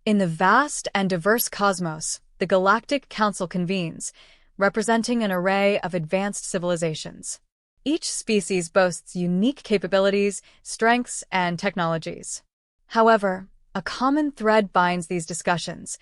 In the vast and diverse cosmos, the Galactic Council convenes, representing an array of advanced civilizations. Each species boasts unique capabilities, strengths, and technologies. However, a common thread binds these discussions: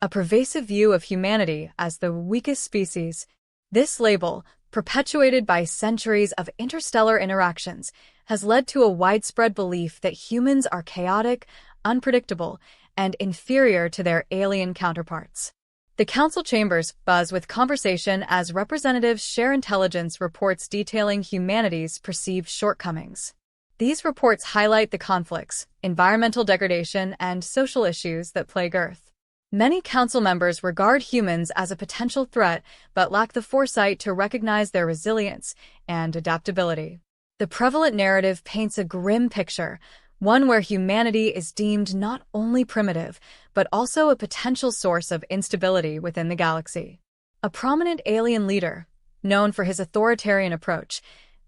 a pervasive view of humanity as the weakest species. This label, perpetuated by centuries of interstellar interactions, has led to a widespread belief that humans are chaotic, unpredictable, and inferior to their alien counterparts. The council chambers buzz with conversation as representatives share intelligence reports detailing humanity's perceived shortcomings. These reports highlight the conflicts, environmental degradation, and social issues that plague Earth. Many council members regard humans as a potential threat but lack the foresight to recognize their resilience and adaptability. The prevalent narrative paints a grim picture, one where humanity is deemed not only primitive, but also a potential source of instability within the galaxy. A prominent alien leader, known for his authoritarian approach,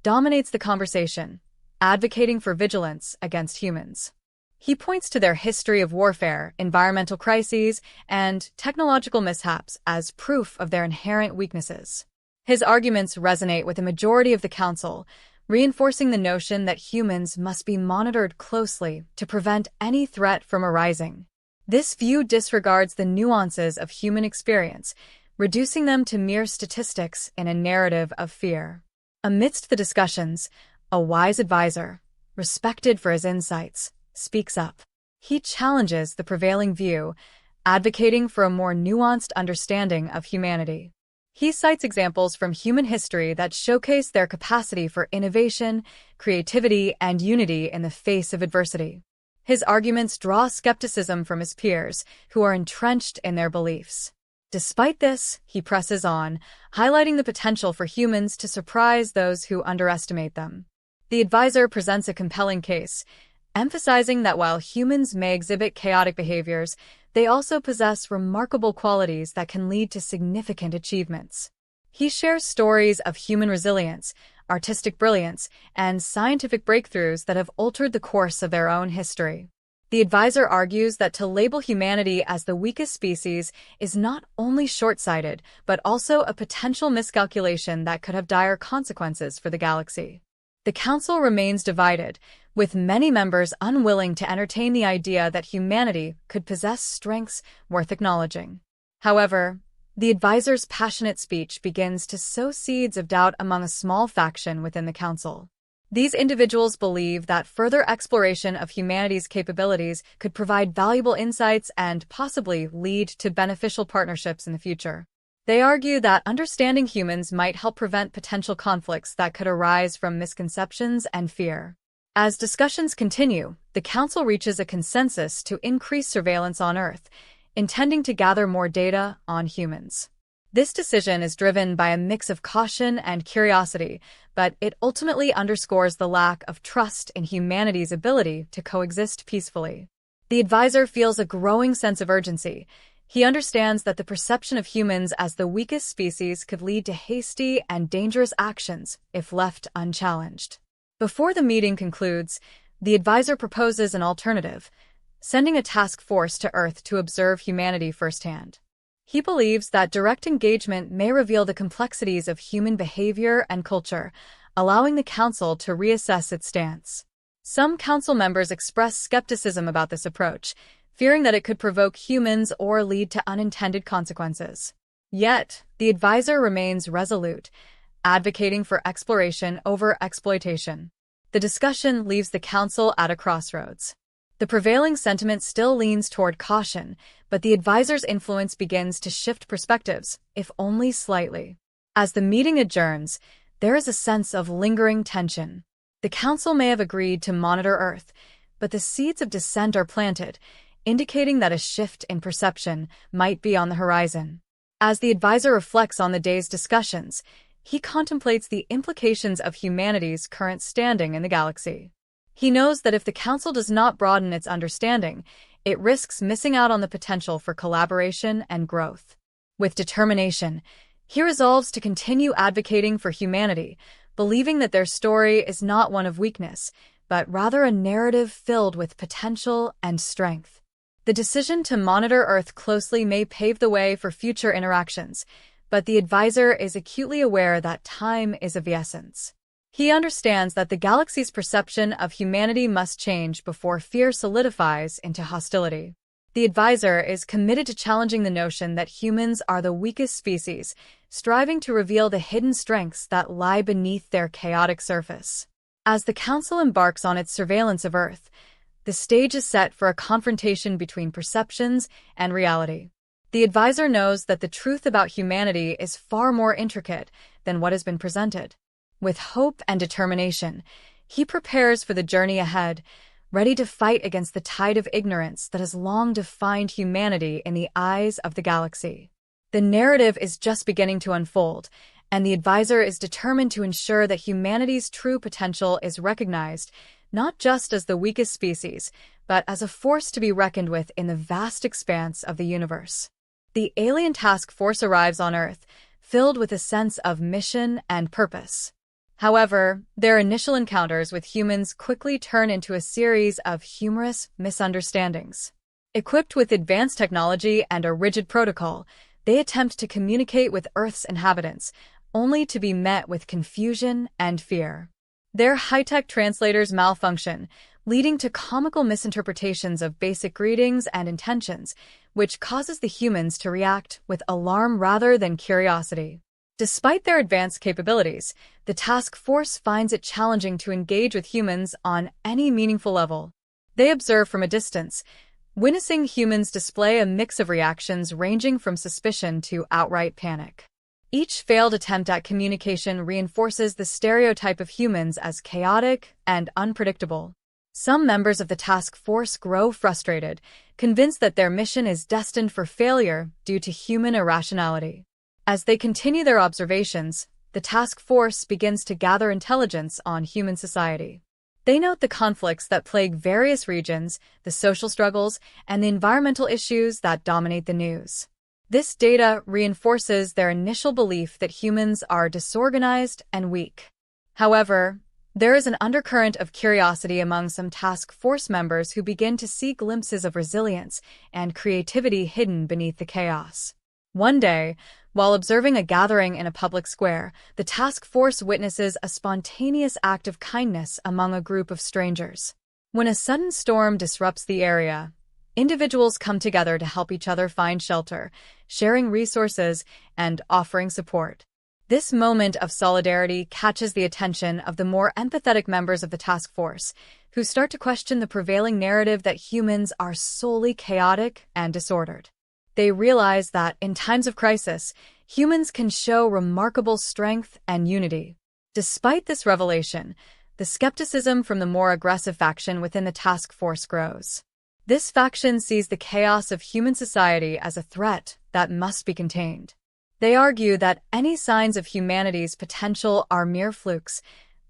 dominates the conversation, advocating for vigilance against humans. He points to their history of warfare, environmental crises, and technological mishaps as proof of their inherent weaknesses. His arguments resonate with a majority of the council, reinforcing the notion that humans must be monitored closely to prevent any threat from arising. This view disregards the nuances of human experience, reducing them to mere statistics in a narrative of fear. Amidst the discussions, a wise advisor, respected for his insights, speaks up. He challenges the prevailing view, advocating for a more nuanced understanding of humanity. He cites examples from human history that showcase their capacity for innovation, creativity, and unity in the face of adversity. His arguments draw skepticism from his peers, who are entrenched in their beliefs. Despite this, he presses on, highlighting the potential for humans to surprise those who underestimate them. The advisor presents a compelling case, emphasizing that while humans may exhibit chaotic behaviors, they also possess remarkable qualities that can lead to significant achievements. He shares stories of human resilience, artistic brilliance, and scientific breakthroughs that have altered the course of their own history. The advisor argues that to label humanity as the weakest species is not only short-sighted, but also a potential miscalculation that could have dire consequences for the galaxy. The council remains divided, with many members unwilling to entertain the idea that humanity could possess strengths worth acknowledging. However, the advisor's passionate speech begins to sow seeds of doubt among a small faction within the council. These individuals believe that further exploration of humanity's capabilities could provide valuable insights and possibly lead to beneficial partnerships in the future. They argue that understanding humans might help prevent potential conflicts that could arise from misconceptions and fear. As discussions continue, the Council reaches a consensus to increase surveillance on Earth, intending to gather more data on humans. This decision is driven by a mix of caution and curiosity, but it ultimately underscores the lack of trust in humanity's ability to coexist peacefully. The advisor feels a growing sense of urgency. He understands that the perception of humans as the weakest species could lead to hasty and dangerous actions if left unchallenged. Before the meeting concludes, the advisor proposes an alternative, sending a task force to Earth to observe humanity firsthand. He believes that direct engagement may reveal the complexities of human behavior and culture, allowing the Council to reassess its stance. Some Council members express skepticism about this approach, fearing that it could provoke humans or lead to unintended consequences. Yet, the advisor remains resolute, advocating for exploration over exploitation. The discussion leaves the Council at a crossroads. The prevailing sentiment still leans toward caution, but the advisor's influence begins to shift perspectives, if only slightly. As the meeting adjourns, there is a sense of lingering tension. The Council may have agreed to monitor Earth, but the seeds of dissent are planted, indicating that a shift in perception might be on the horizon. As the advisor reflects on the day's discussions, he contemplates the implications of humanity's current standing in the galaxy. He knows that if the Council does not broaden its understanding, it risks missing out on the potential for collaboration and growth. With determination, he resolves to continue advocating for humanity, believing that their story is not one of weakness, but rather a narrative filled with potential and strength. The decision to monitor Earth closely may pave the way for future interactions, but the advisor is acutely aware that time is of the essence. He understands that the galaxy's perception of humanity must change before fear solidifies into hostility. The advisor is committed to challenging the notion that humans are the weakest species, striving to reveal the hidden strengths that lie beneath their chaotic surface. As the Council embarks on its surveillance of Earth, the stage is set for a confrontation between perceptions and reality. The advisor knows that the truth about humanity is far more intricate than what has been presented. With hope and determination, he prepares for the journey ahead, ready to fight against the tide of ignorance that has long defined humanity in the eyes of the galaxy. The narrative is just beginning to unfold, and the advisor is determined to ensure that humanity's true potential is recognized, not just as the weakest species, but as a force to be reckoned with in the vast expanse of the universe. The alien task force arrives on Earth, filled with a sense of mission and purpose. However, their initial encounters with humans quickly turn into a series of humorous misunderstandings. Equipped with advanced technology and a rigid protocol, they attempt to communicate with Earth's inhabitants, only to be met with confusion and fear. Their high-tech translators malfunction, leading to comical misinterpretations of basic greetings and intentions, which causes the humans to react with alarm rather than curiosity. Despite their advanced capabilities, the task force finds it challenging to engage with humans on any meaningful level. They observe from a distance, witnessing humans display a mix of reactions ranging from suspicion to outright panic. Each failed attempt at communication reinforces the stereotype of humans as chaotic and unpredictable. Some members of the task force grow frustrated, convinced that their mission is destined for failure due to human irrationality. As they continue their observations, the task force begins to gather intelligence on human society. They note the conflicts that plague various regions, the social struggles, and the environmental issues that dominate the news. This data reinforces their initial belief that humans are disorganized and weak. However, there is an undercurrent of curiosity among some task force members who begin to see glimpses of resilience and creativity hidden beneath the chaos. One day, while observing a gathering in a public square, the task force witnesses a spontaneous act of kindness among a group of strangers. When a sudden storm disrupts the area, individuals come together to help each other find shelter, sharing resources and offering support. This moment of solidarity catches the attention of the more empathetic members of the task force, who start to question the prevailing narrative that humans are solely chaotic and disordered. They realize that, in times of crisis, humans can show remarkable strength and unity. Despite this revelation, the skepticism from the more aggressive faction within the task force grows. This faction sees the chaos of human society as a threat that must be contained. They argue that any signs of humanity's potential are mere flukes,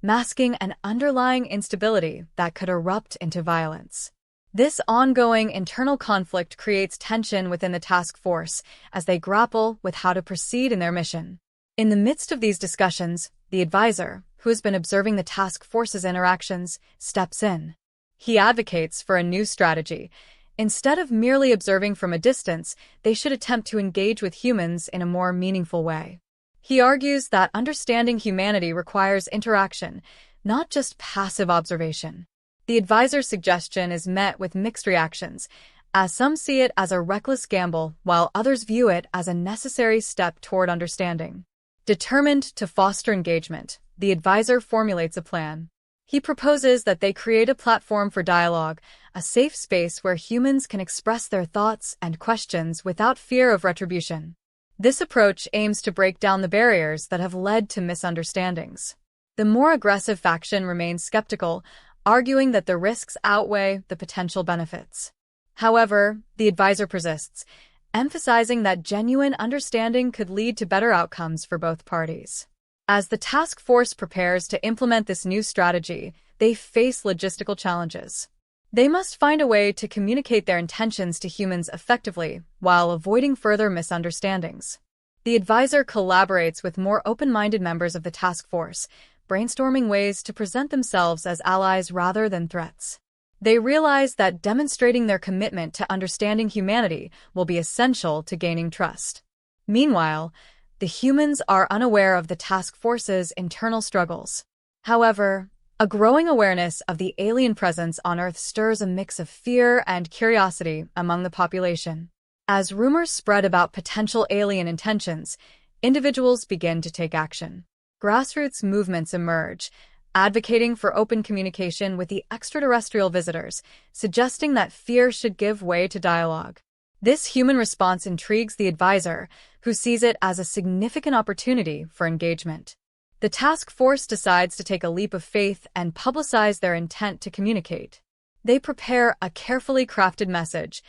masking an underlying instability that could erupt into violence. This ongoing internal conflict creates tension within the task force as they grapple with how to proceed in their mission. In the midst of these discussions, the advisor, who has been observing the task force's interactions, steps in. He advocates for a new strategy. Instead of merely observing from a distance, they should attempt to engage with humans in a more meaningful way. He argues that understanding humanity requires interaction, not just passive observation. The advisor's suggestion is met with mixed reactions, as some see it as a reckless gamble while others view it as a necessary step toward understanding. Determined to foster engagement, the advisor formulates a plan. He proposes that they create a platform for dialogue, a safe space where humans can express their thoughts and questions without fear of retribution. This approach aims to break down the barriers that have led to misunderstandings. The more aggressive faction remains skeptical, arguing that the risks outweigh the potential benefits. However, the advisor persists, emphasizing that genuine understanding could lead to better outcomes for both parties. As the task force prepares to implement this new strategy, they face logistical challenges. They must find a way to communicate their intentions to humans effectively while avoiding further misunderstandings. The advisor collaborates with more open-minded members of the task force, brainstorming ways to present themselves as allies rather than threats. They realize that demonstrating their commitment to understanding humanity will be essential to gaining trust. Meanwhile, the humans are unaware of the task force's internal struggles. However, a growing awareness of the alien presence on Earth stirs a mix of fear and curiosity among the population. As rumors spread about potential alien intentions, individuals begin to take action. Grassroots movements emerge, advocating for open communication with the extraterrestrial visitors, suggesting that fear should give way to dialogue. This human response intrigues the advisor, who sees it as a significant opportunity for engagement. The task force decides to take a leap of faith and publicize their intent to communicate. They prepare a carefully crafted message,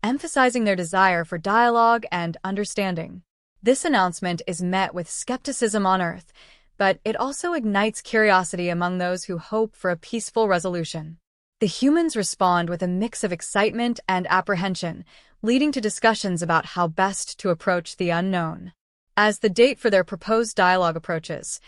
emphasizing their desire for dialogue and understanding. This announcement is met with skepticism on Earth, but it also ignites curiosity among those who hope for a peaceful resolution. The humans respond with a mix of excitement and apprehension, leading to discussions about how best to approach the unknown. As the date for their proposed dialogue approaches,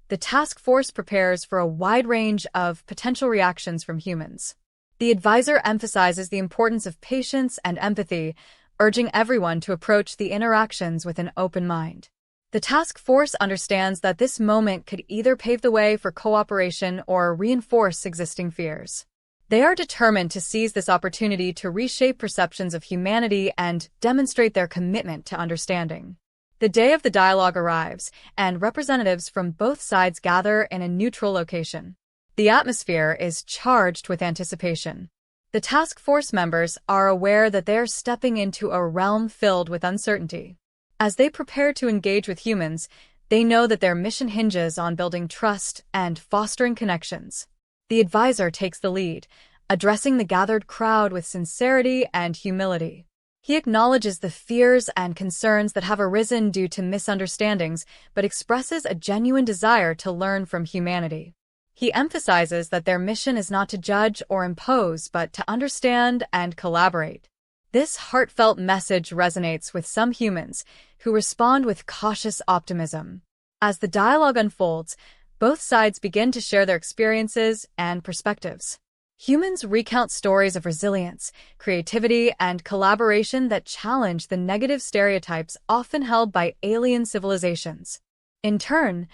the task force prepares for a wide range of potential reactions from humans. The advisor emphasizes the importance of patience and empathy, urging everyone to approach the interactions with an open mind. The task force understands that this moment could either pave the way for cooperation or reinforce existing fears. They are determined to seize this opportunity to reshape perceptions of humanity and demonstrate their commitment to understanding. The day of the dialogue arrives, and representatives from both sides gather in a neutral location. The atmosphere is charged with anticipation. The task force members are aware that they are stepping into a realm filled with uncertainty. As they prepare to engage with humans, they know that their mission hinges on building trust and fostering connections. The advisor takes the lead, addressing the gathered crowd with sincerity and humility. He acknowledges the fears and concerns that have arisen due to misunderstandings, but expresses a genuine desire to learn from humanity. He emphasizes that their mission is not to judge or impose, but to understand and collaborate. This heartfelt message resonates with some humans, who respond with cautious optimism. As the dialogue unfolds, both sides begin to share their experiences and perspectives. Humans recount stories of resilience, creativity, and collaboration that challenge the negative stereotypes often held by alien civilizations. In turn,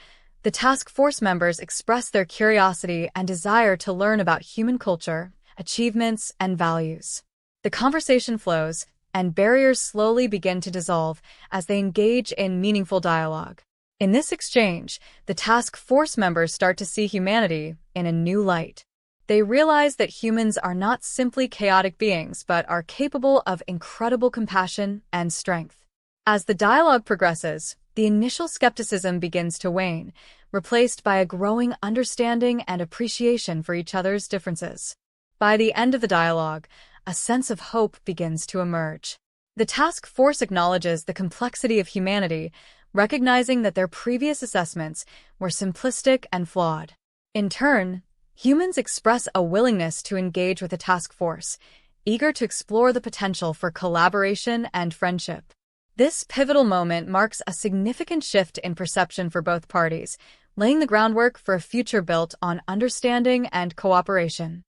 the task force members express their curiosity and desire to learn about human culture, achievements, and values. The conversation flows, and barriers slowly begin to dissolve as they engage in meaningful dialogue. In this exchange, the task force members start to see humanity in a new light. They realize that humans are not simply chaotic beings, but are capable of incredible compassion and strength. As the dialogue progresses, the initial skepticism begins to wane, replaced by a growing understanding and appreciation for each other's differences. By the end of the dialogue, a sense of hope begins to emerge. The task force acknowledges the complexity of humanity, recognizing that their previous assessments were simplistic and flawed. In turn, humans express a willingness to engage with the task force, eager to explore the potential for collaboration and friendship. This pivotal moment marks a significant shift in perception for both parties, laying the groundwork for a future built on understanding and cooperation.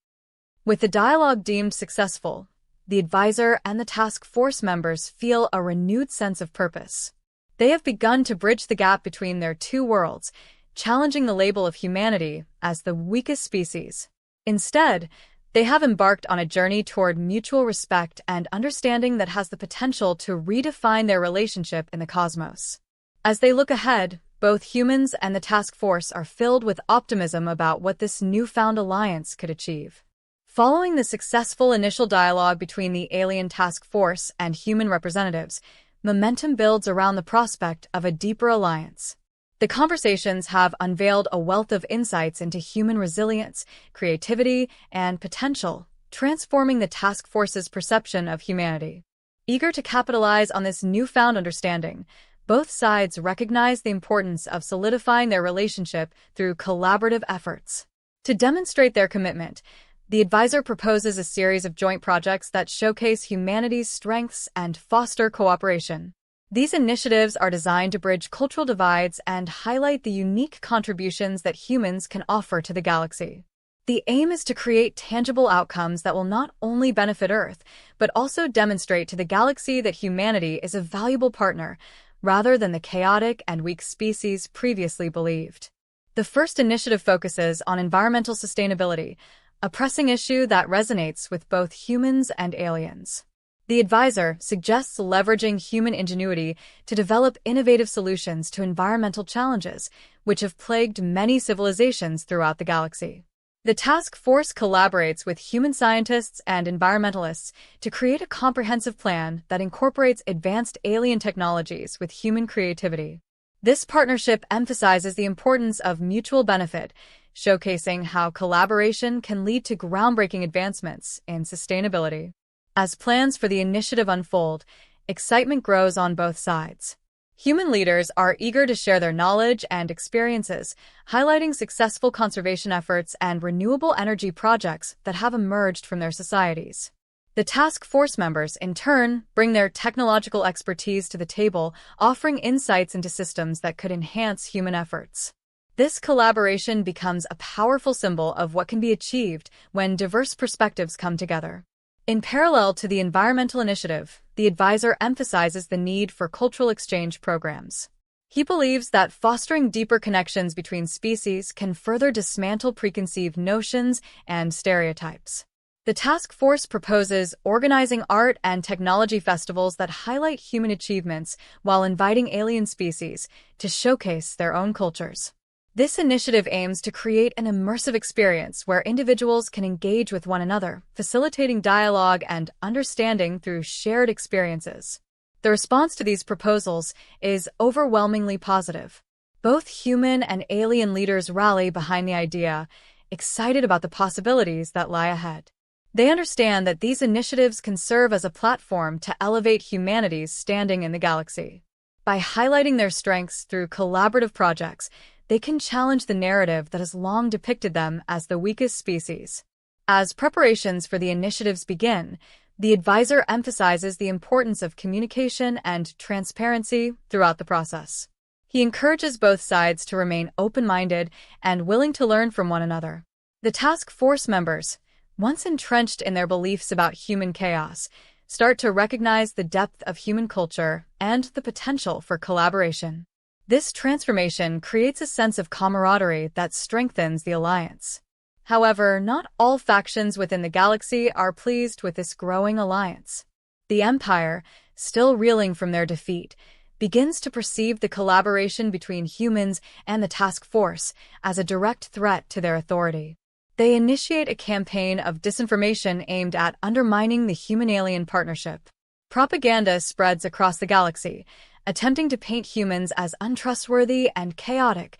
With the dialogue deemed successful, the advisor and the task force members feel a renewed sense of purpose. They have begun to bridge the gap between their two worlds, challenging the label of humanity as the weakest species. Instead, they have embarked on a journey toward mutual respect and understanding that has the potential to redefine their relationship in the cosmos. As they look ahead, both humans and the task force are filled with optimism about what this newfound alliance could achieve. Following the successful initial dialogue between the alien task force and human representatives, momentum builds around the prospect of a deeper alliance. The conversations have unveiled a wealth of insights into human resilience, creativity, and potential, transforming the task force's perception of humanity. Eager to capitalize on this newfound understanding, both sides recognize the importance of solidifying their relationship through collaborative efforts. To demonstrate their commitment, the advisor proposes a series of joint projects that showcase humanity's strengths and foster cooperation. These initiatives are designed to bridge cultural divides and highlight the unique contributions that humans can offer to the galaxy. The aim is to create tangible outcomes that will not only benefit Earth, but also demonstrate to the galaxy that humanity is a valuable partner, rather than the chaotic and weak species previously believed. The first initiative focuses on environmental sustainability, a pressing issue that resonates with both humans and aliens. The advisor suggests leveraging human ingenuity to develop innovative solutions to environmental challenges, which have plagued many civilizations throughout the galaxy. The task force collaborates with human scientists and environmentalists to create a comprehensive plan that incorporates advanced alien technologies with human creativity. This partnership emphasizes the importance of mutual benefit, showcasing how collaboration can lead to groundbreaking advancements in sustainability. As plans for the initiative unfold, excitement grows on both sides. Human leaders are eager to share their knowledge and experiences, highlighting successful conservation efforts and renewable energy projects that have emerged from their societies. The task force members, in turn, bring their technological expertise to the table, offering insights into systems that could enhance human efforts. This collaboration becomes a powerful symbol of what can be achieved when diverse perspectives come together. In parallel to the environmental initiative, the advisor emphasizes the need for cultural exchange programs. He believes that fostering deeper connections between species can further dismantle preconceived notions and stereotypes. The task force proposes organizing art and technology festivals that highlight human achievements while inviting alien species to showcase their own cultures. This initiative aims to create an immersive experience where individuals can engage with one another, facilitating dialogue and understanding through shared experiences. The response to these proposals is overwhelmingly positive. Both human and alien leaders rally behind the idea, excited about the possibilities that lie ahead. They understand that these initiatives can serve as a platform to elevate humanity's standing in the galaxy. By highlighting their strengths through collaborative projects, they can challenge the narrative that has long depicted them as the weakest species. As preparations for the initiatives begin, the advisor emphasizes the importance of communication and transparency throughout the process. He encourages both sides to remain open-minded and willing to learn from one another. The task force members, once entrenched in their beliefs about human chaos, start to recognize the depth of human culture and the potential for collaboration. This transformation creates a sense of camaraderie that strengthens the alliance. However, not all factions within the galaxy are pleased with this growing alliance. The Empire, still reeling from their defeat, begins to perceive the collaboration between humans and the task force as a direct threat to their authority. They initiate a campaign of disinformation aimed at undermining the human-alien partnership. Propaganda spreads across the galaxy, attempting to paint humans as untrustworthy and chaotic,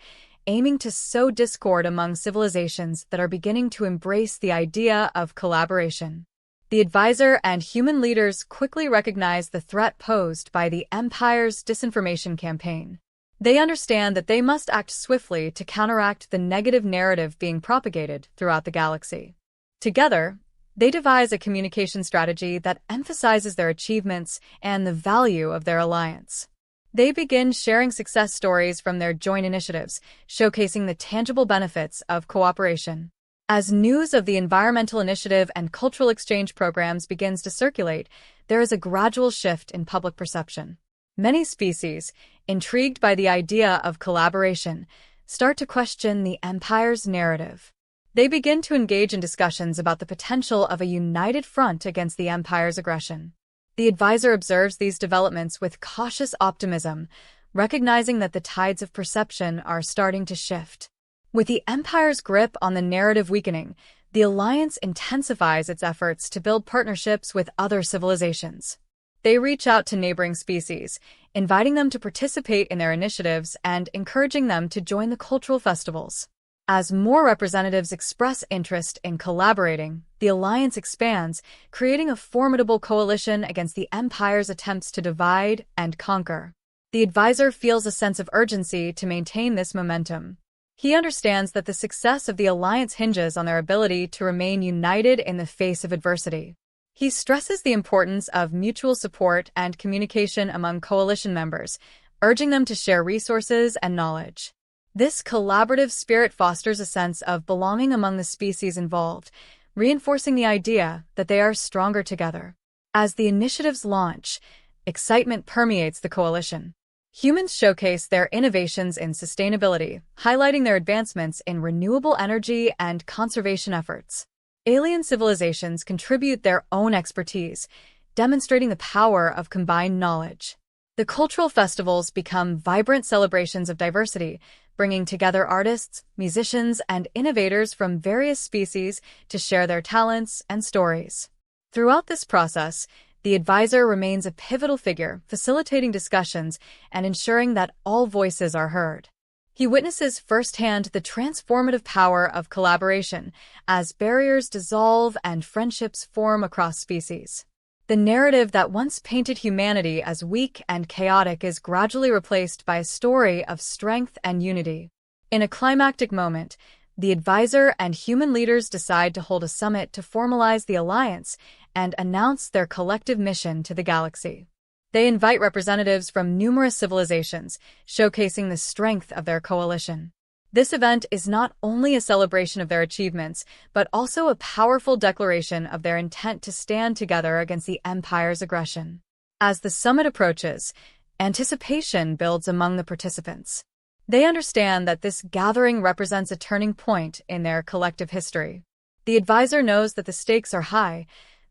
aiming to sow discord among civilizations that are beginning to embrace the idea of collaboration. The advisor and human leaders quickly recognize the threat posed by the Empire's disinformation campaign. They understand that they must act swiftly to counteract the negative narrative being propagated throughout the galaxy. Together, they devise a communication strategy that emphasizes their achievements and the value of their alliance. They begin sharing success stories from their joint initiatives, showcasing the tangible benefits of cooperation. As news of the environmental initiative and cultural exchange programs begins to circulate, there is a gradual shift in public perception. Many species, intrigued by the idea of collaboration, start to question the Empire's narrative. They begin to engage in discussions about the potential of a united front against the Empire's aggression. The advisor observes these developments with cautious optimism, recognizing that the tides of perception are starting to shift. With the Empire's grip on the narrative weakening, the Alliance intensifies its efforts to build partnerships with other civilizations. They reach out to neighboring species, inviting them to participate in their initiatives and encouraging them to join the cultural festivals. As more representatives express interest in collaborating, the alliance expands, creating a formidable coalition against the Empire's attempts to divide and conquer. The advisor feels a sense of urgency to maintain this momentum. He understands that the success of the alliance hinges on their ability to remain united in the face of adversity. He stresses the importance of mutual support and communication among coalition members, urging them to share resources and knowledge. This collaborative spirit fosters a sense of belonging among the species involved, reinforcing the idea that they are stronger together. As the initiatives launch, excitement permeates the coalition. Humans showcase their innovations in sustainability, highlighting their advancements in renewable energy and conservation efforts. Alien civilizations contribute their own expertise, demonstrating the power of combined knowledge. The cultural festivals become vibrant celebrations of diversity, bringing together artists, musicians, and innovators from various species to share their talents and stories. Throughout this process, the advisor remains a pivotal figure, facilitating discussions and ensuring that all voices are heard. He witnesses firsthand the transformative power of collaboration as barriers dissolve and friendships form across species. The narrative that once painted humanity as weak and chaotic is gradually replaced by a story of strength and unity. In a climactic moment, the advisor and human leaders decide to hold a summit to formalize the alliance and announce their collective mission to the galaxy. They invite representatives from numerous civilizations, showcasing the strength of their coalition. This event is not only a celebration of their achievements, but also a powerful declaration of their intent to stand together against the Empire's aggression. As the summit approaches, anticipation builds among the participants. They understand that this gathering represents a turning point in their collective history. The advisor knows that the stakes are high.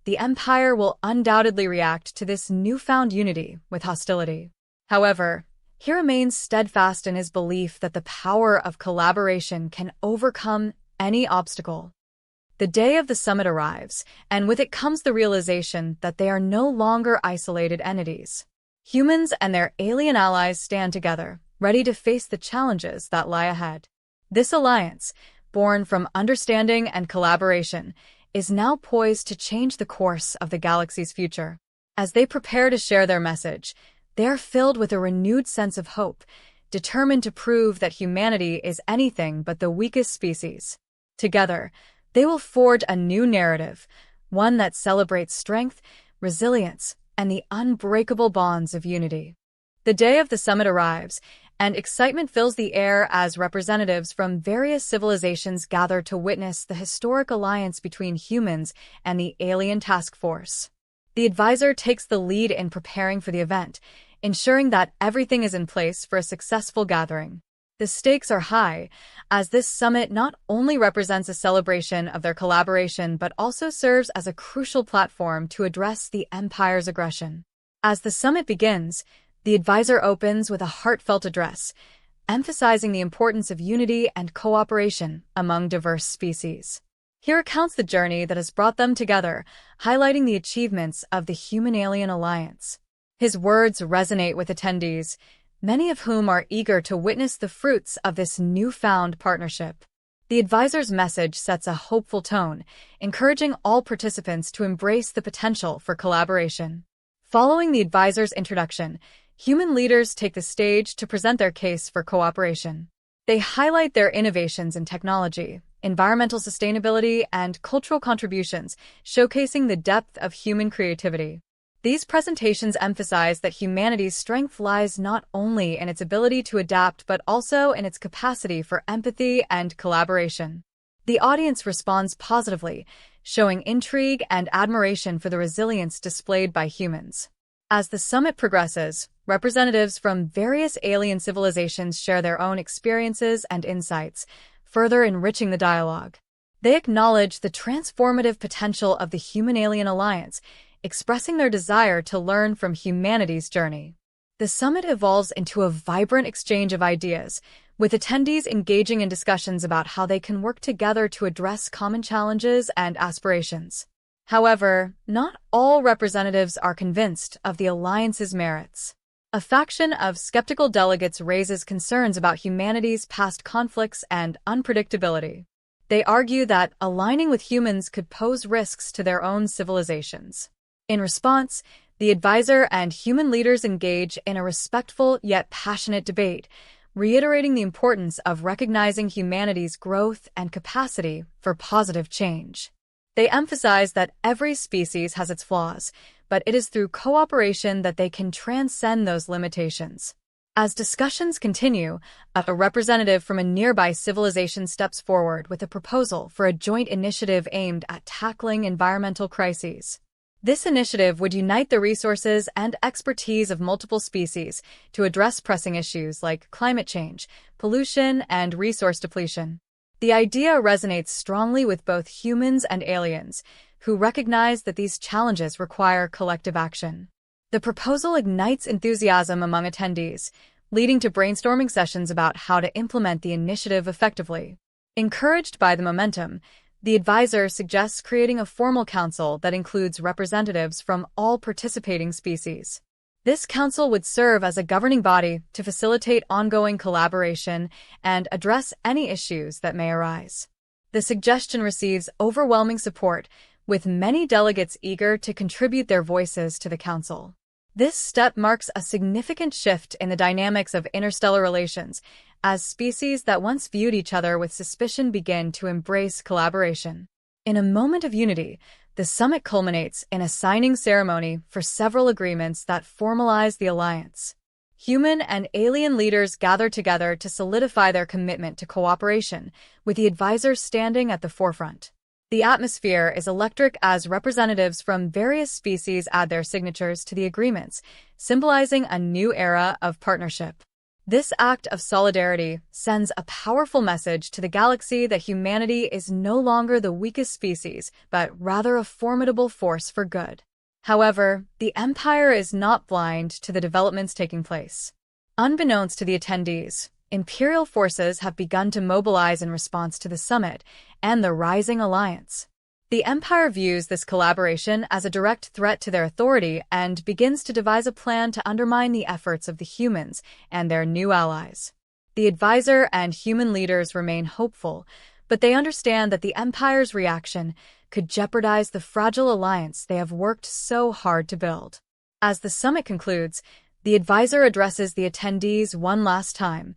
The Empire will undoubtedly react to this newfound unity with hostility. However, he remains steadfast in his belief that the power of collaboration can overcome any obstacle. The day of the summit arrives, and with it comes the realization that they are no longer isolated entities. Humans and their alien allies stand together, ready to face the challenges that lie ahead. This alliance, born from understanding and collaboration, is now poised to change the course of the galaxy's future. As they prepare to share their message, they are filled with a renewed sense of hope, determined to prove that humanity is anything but the weakest species. Together, they will forge a new narrative, one that celebrates strength, resilience, and the unbreakable bonds of unity. The day of the summit arrives, and excitement fills the air as representatives from various civilizations gather to witness the historic alliance between humans and the alien task force. The advisor takes the lead in preparing for the event, ensuring that everything is in place for a successful gathering. The stakes are high, as this summit not only represents a celebration of their collaboration but also serves as a crucial platform to address the Empire's aggression. As the summit begins, the advisor opens with a heartfelt address, emphasizing the importance of unity and cooperation among diverse species. He recounts the journey that has brought them together, highlighting the achievements of the Human-Alien Alliance. His words resonate with attendees, many of whom are eager to witness the fruits of this newfound partnership. The advisor's message sets a hopeful tone, encouraging all participants to embrace the potential for collaboration. Following the advisor's introduction, human leaders take the stage to present their case for cooperation. They highlight their innovations in technology, environmental sustainability, and cultural contributions, showcasing the depth of human creativity. These presentations emphasize that humanity's strength lies not only in its ability to adapt but also in its capacity for empathy and collaboration. The audience responds positively, showing intrigue and admiration for the resilience displayed by humans. As the summit progresses, representatives from various alien civilizations share their own experiences and insights, further enriching the dialogue. They acknowledge the transformative potential of the Human-Alien Alliance, expressing their desire to learn from humanity's journey. The summit evolves into a vibrant exchange of ideas, with attendees engaging in discussions about how they can work together to address common challenges and aspirations. However, not all representatives are convinced of the alliance's merits. A faction of skeptical delegates raises concerns about humanity's past conflicts and unpredictability. They argue that aligning with humans could pose risks to their own civilizations. In response, the advisor and human leaders engage in a respectful yet passionate debate, reiterating the importance of recognizing humanity's growth and capacity for positive change. They emphasize that every species has its flaws, but it is through cooperation that they can transcend those limitations. As discussions continue, a representative from a nearby civilization steps forward with a proposal for a joint initiative aimed at tackling environmental crises. This initiative would unite the resources and expertise of multiple species to address pressing issues like climate change, pollution, and resource depletion. The idea resonates strongly with both humans and aliens, who recognize that these challenges require collective action. The proposal ignites enthusiasm among attendees, leading to brainstorming sessions about how to implement the initiative effectively. Encouraged by the momentum, the advisor suggests creating a formal council that includes representatives from all participating species. This council would serve as a governing body to facilitate ongoing collaboration and address any issues that may arise. The suggestion receives overwhelming support, with many delegates eager to contribute their voices to the council. This step marks a significant shift in the dynamics of interstellar relations, as species that once viewed each other with suspicion begin to embrace collaboration. In a moment of unity, the summit culminates in a signing ceremony for several agreements that formalize the alliance. Human and alien leaders gather together to solidify their commitment to cooperation, with the advisor standing at the forefront. The atmosphere is electric as representatives from various species add their signatures to the agreements, symbolizing a new era of partnership. This act of solidarity sends a powerful message to the galaxy that humanity is no longer the weakest species, but rather a formidable force for good. However, the Empire is not blind to the developments taking place. Unbeknownst to the attendees, Imperial forces have begun to mobilize in response to the summit and the rising alliance. The Empire views this collaboration as a direct threat to their authority and begins to devise a plan to undermine the efforts of the humans and their new allies. The advisor and human leaders remain hopeful, but they understand that the Empire's reaction could jeopardize the fragile alliance they have worked so hard to build. As the summit concludes, the advisor addresses the attendees one last time,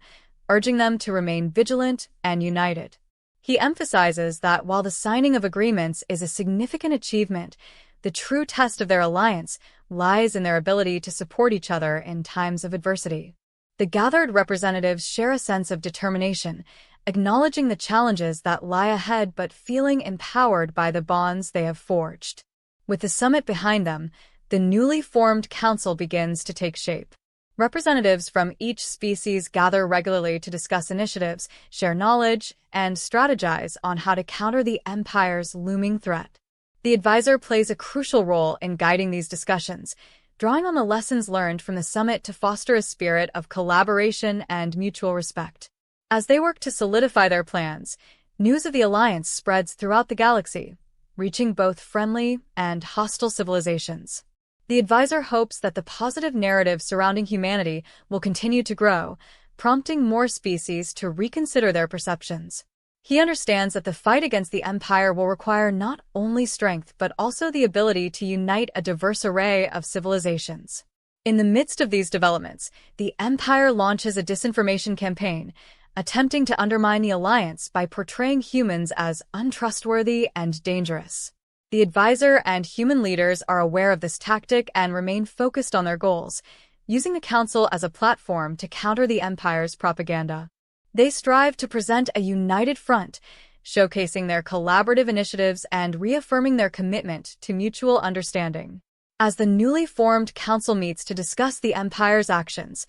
urging them to remain vigilant and united. He emphasizes that while the signing of agreements is a significant achievement, the true test of their alliance lies in their ability to support each other in times of adversity. The gathered representatives share a sense of determination, acknowledging the challenges that lie ahead but feeling empowered by the bonds they have forged. With the summit behind them, the newly formed council begins to take shape. Representatives from each species gather regularly to discuss initiatives, share knowledge, and strategize on how to counter the Empire's looming threat. The advisor plays a crucial role in guiding these discussions, drawing on the lessons learned from the summit to foster a spirit of collaboration and mutual respect. As they work to solidify their plans, news of the alliance spreads throughout the galaxy, reaching both friendly and hostile civilizations. The advisor hopes that the positive narrative surrounding humanity will continue to grow, prompting more species to reconsider their perceptions. He understands that the fight against the Empire will require not only strength but also the ability to unite a diverse array of civilizations. In the midst of these developments, the Empire launches a disinformation campaign, attempting to undermine the alliance by portraying humans as untrustworthy and dangerous. The advisor and human leaders are aware of this tactic and remain focused on their goals, using the council as a platform to counter the Empire's propaganda. They strive to present a united front, showcasing their collaborative initiatives and reaffirming their commitment to mutual understanding. As the newly formed council meets to discuss the Empire's actions,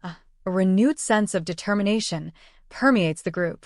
a renewed sense of determination permeates the group.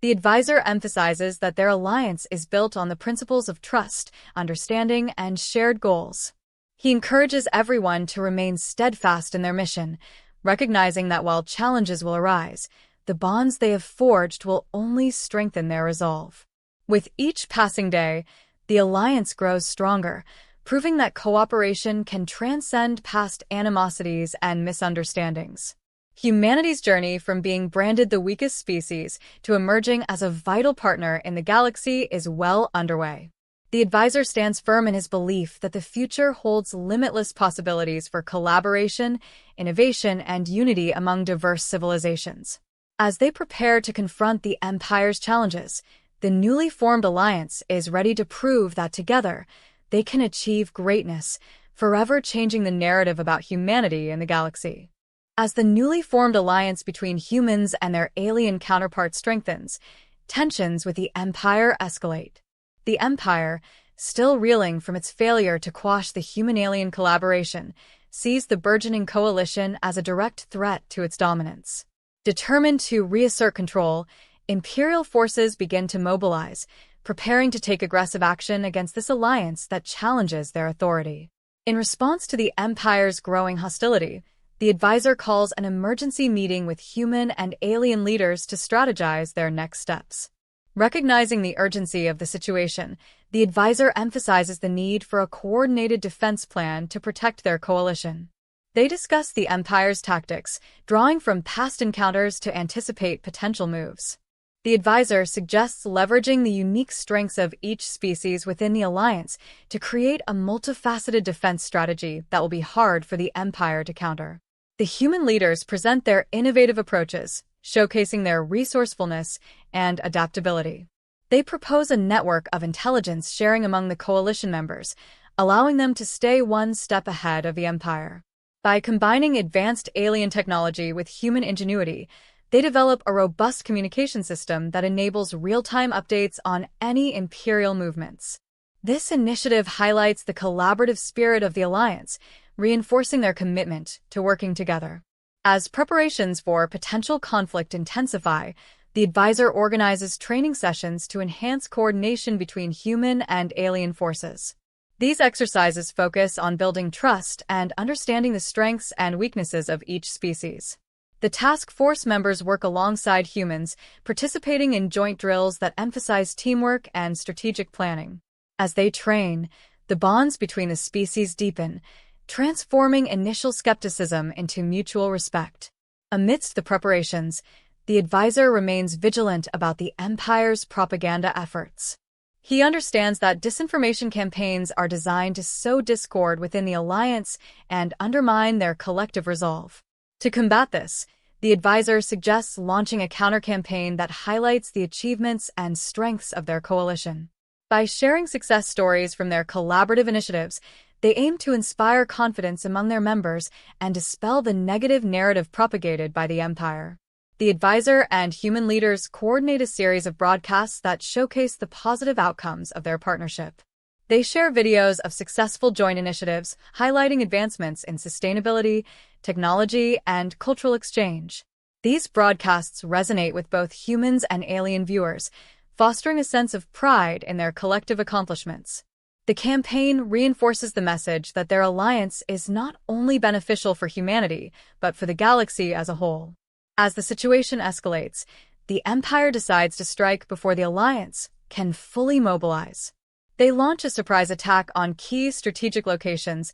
The advisor emphasizes that their alliance is built on the principles of trust, understanding, and shared goals. He encourages everyone to remain steadfast in their mission, recognizing that while challenges will arise, the bonds they have forged will only strengthen their resolve. With each passing day, the alliance grows stronger, proving that cooperation can transcend past animosities and misunderstandings. Humanity's journey from being branded the weakest species to emerging as a vital partner in the galaxy is well underway. The advisor stands firm in his belief that the future holds limitless possibilities for collaboration, innovation, and unity among diverse civilizations. As they prepare to confront the Empire's challenges, the newly formed alliance is ready to prove that together they can achieve greatness, forever changing the narrative about humanity in the galaxy. As the newly formed alliance between humans and their alien counterparts strengthens, tensions with the Empire escalate. The Empire, still reeling from its failure to quash the human-alien collaboration, sees the burgeoning coalition as a direct threat to its dominance. Determined to reassert control, Imperial forces begin to mobilize, preparing to take aggressive action against this alliance that challenges their authority. In response to the Empire's growing hostility, the advisor calls an emergency meeting with human and alien leaders to strategize their next steps. Recognizing the urgency of the situation, the advisor emphasizes the need for a coordinated defense plan to protect their coalition. They discuss the Empire's tactics, drawing from past encounters to anticipate potential moves. The advisor suggests leveraging the unique strengths of each species within the alliance to create a multifaceted defense strategy that will be hard for the Empire to counter. The human leaders present their innovative approaches, showcasing their resourcefulness and adaptability. They propose a network of intelligence sharing among the coalition members, allowing them to stay one step ahead of the Empire. By combining advanced alien technology with human ingenuity, they develop a robust communication system that enables real-time updates on any Imperial movements. This initiative highlights the collaborative spirit of the Alliance, reinforcing their commitment to working together. As preparations for potential conflict intensify, the advisor organizes training sessions to enhance coordination between human and alien forces. These exercises focus on building trust and understanding the strengths and weaknesses of each species. The task force members work alongside humans, participating in joint drills that emphasize teamwork and strategic planning. As they train, the bonds between the species deepen, transforming initial skepticism into mutual respect. Amidst the preparations, the advisor remains vigilant about the Empire's propaganda efforts. He understands that disinformation campaigns are designed to sow discord within the Alliance and undermine their collective resolve. To combat this, the advisor suggests launching a counter-campaign that highlights the achievements and strengths of their coalition. By sharing success stories from their collaborative initiatives, they aim to inspire confidence among their members and dispel the negative narrative propagated by the Empire. The advisor and human leaders coordinate a series of broadcasts that showcase the positive outcomes of their partnership. They share videos of successful joint initiatives, highlighting advancements in sustainability, technology, and cultural exchange. These broadcasts resonate with both humans and alien viewers, fostering a sense of pride in their collective accomplishments. The campaign reinforces the message that their alliance is not only beneficial for humanity, but for the galaxy as a whole. As the situation escalates, the Empire decides to strike before the Alliance can fully mobilize. They launch a surprise attack on key strategic locations,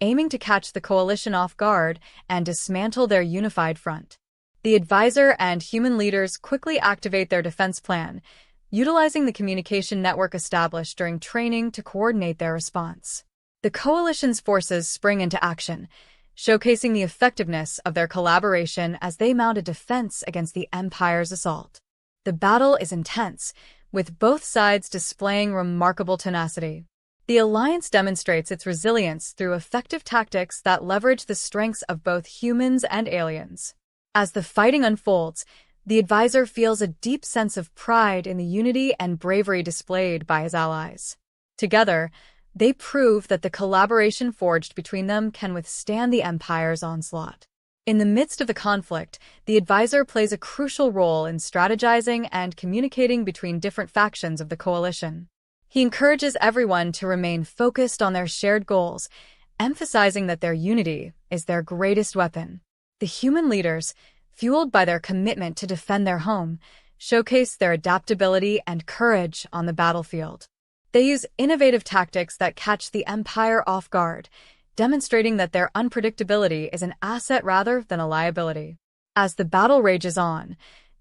aiming to catch the coalition off guard and dismantle their unified front. The advisor and human leaders quickly activate their defense plan, utilizing the communication network established during training to coordinate their response. The coalition's forces spring into action, showcasing the effectiveness of their collaboration as they mount a defense against the Empire's assault. The battle is intense, with both sides displaying remarkable tenacity. The Alliance demonstrates its resilience through effective tactics that leverage the strengths of both humans and aliens. As the fighting unfolds, the advisor feels a deep sense of pride in the unity and bravery displayed by his allies. Together, they prove that the collaboration forged between them can withstand the Empire's onslaught. In the midst of the conflict, the advisor plays a crucial role in strategizing and communicating between different factions of the coalition. He encourages everyone to remain focused on their shared goals, emphasizing that their unity is their greatest weapon. The human leaders, fueled by their commitment to defend their home, showcase their adaptability and courage on the battlefield. They use innovative tactics that catch the Empire off guard, demonstrating that their unpredictability is an asset rather than a liability. As the battle rages on,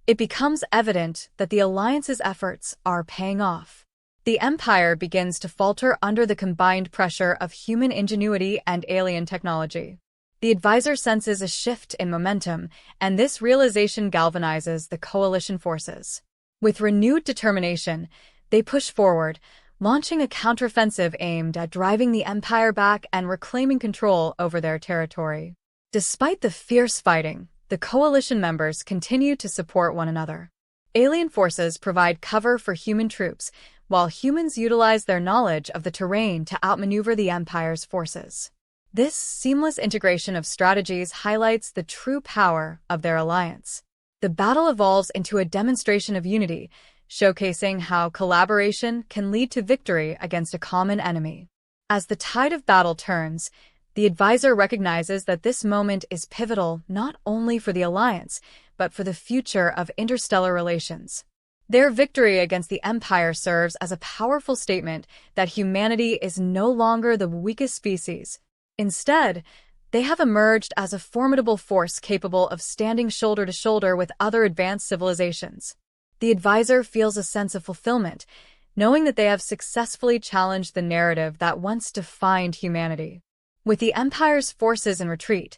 it becomes evident that the Alliance's efforts are paying off. The Empire begins to falter under the combined pressure of human ingenuity and alien technology. The advisor senses a shift in momentum, and this realization galvanizes the coalition forces. With renewed determination, they push forward, launching a counteroffensive aimed at driving the Empire back and reclaiming control over their territory. Despite the fierce fighting, the coalition members continue to support one another. Alien forces provide cover for human troops, while humans utilize their knowledge of the terrain to outmaneuver the Empire's forces. This seamless integration of strategies highlights the true power of their alliance. The battle evolves into a demonstration of unity, showcasing how collaboration can lead to victory against a common enemy. As the tide of battle turns, the advisor recognizes that this moment is pivotal not only for the alliance, but for the future of interstellar relations. Their victory against the Empire serves as a powerful statement that humanity is no longer the weakest species. Instead, they have emerged as a formidable force capable of standing shoulder to shoulder with other advanced civilizations. The advisor feels a sense of fulfillment, knowing that they have successfully challenged the narrative that once defined humanity. With the Empire's forces in retreat,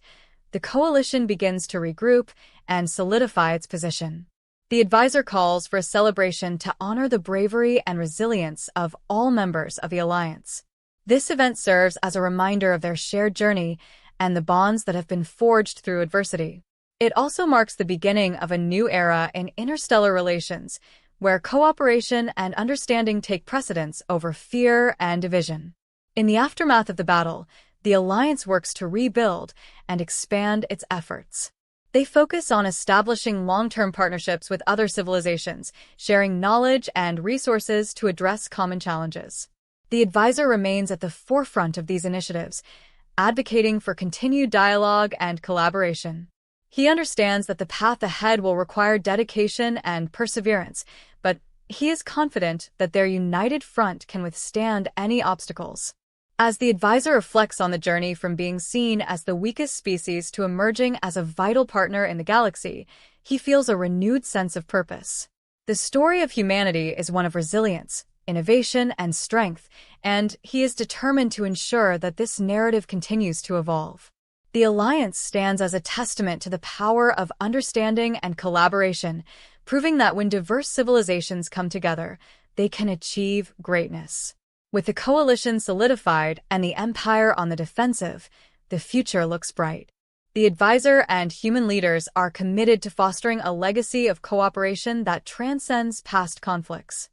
the coalition begins to regroup and solidify its position. The advisor calls for a celebration to honor the bravery and resilience of all members of the alliance. This event serves as a reminder of their shared journey and the bonds that have been forged through adversity. It also marks the beginning of a new era in interstellar relations, where cooperation and understanding take precedence over fear and division. In the aftermath of the battle, the alliance works to rebuild and expand its efforts. They focus on establishing long-term partnerships with other civilizations, sharing knowledge and resources to address common challenges. The advisor remains at the forefront of these initiatives, advocating for continued dialogue and collaboration. He understands that the path ahead will require dedication and perseverance, but he is confident that their united front can withstand any obstacles. As the advisor reflects on the journey from being seen as the weakest species to emerging as a vital partner in the galaxy, he feels a renewed sense of purpose. The story of humanity is one of resilience, innovation, and strength, and he is determined to ensure that this narrative continues to evolve. The alliance stands as a testament to the power of understanding and collaboration, proving that when diverse civilizations come together, they can achieve greatness. With the coalition solidified and the Empire on the defensive, the future looks bright. The advisor and human leaders are committed to fostering a legacy of cooperation that transcends past conflicts.